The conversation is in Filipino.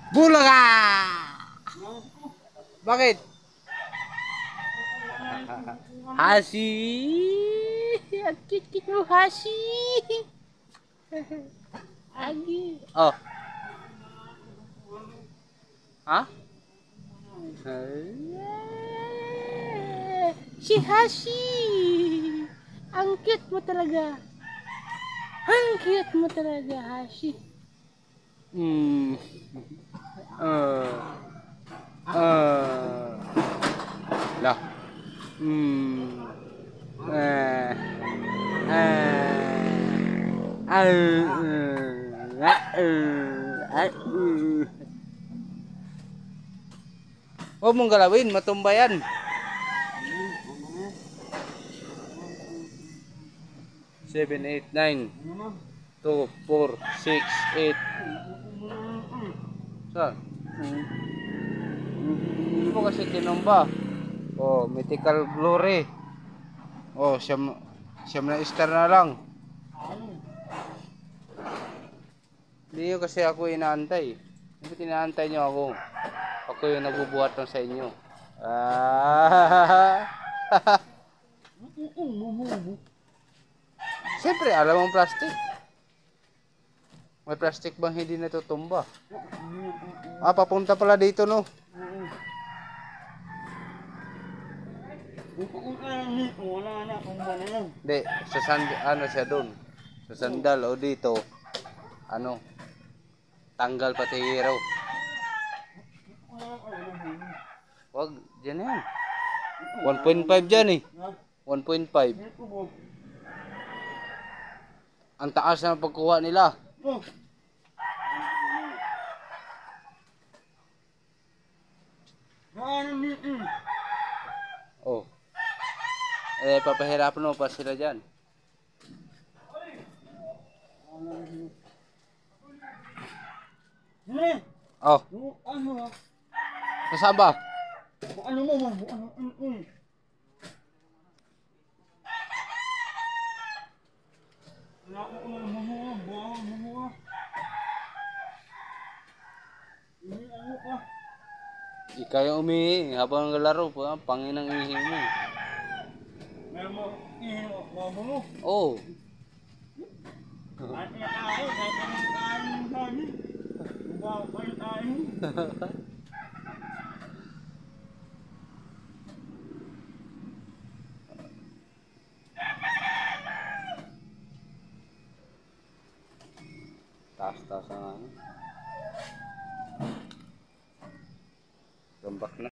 Bulaga! Bakit? Hasi! Ang cute-cute mo, Hasi! Agi! Oh! Ha? Si Hasi! Ang cute mo talaga! Ang cute mo talaga, Hasi! Lah. Huwag mong galawin, matumbayan. 7, 8, 9, 2, 4, 6, 8. Saan? Hindi mo kasi tinumba. Oh, mythical glory. Oh, siyam na star na lang. Hindi nyo kasi ako inaantay. Hindi inaantay nyo ako. Ako yung nagbubuhat ng sa inyo. Siyempre, alam mong plastic. May plastic bang hindi natutumba? Papunta pala dito, no? Hindi, sa ano siya doon? Sa sandal o dito. Ano? Tanggal pati hero. Wag, dyan yan. 1.5 dyan eh. 1.5. Ang taas na pagkuha nila. Oh. Papahirapan mo pa sila dyan. Oh. Nasaan ba? Ano mo? Ikaw yung umihi habang naglalaro po, Panginang ihi mo. Meron mo ihi mo? Oo. Kahit na tayo, kahit na kain mo sabi. Kain tayo. Taas-taas na nga. Gambak na.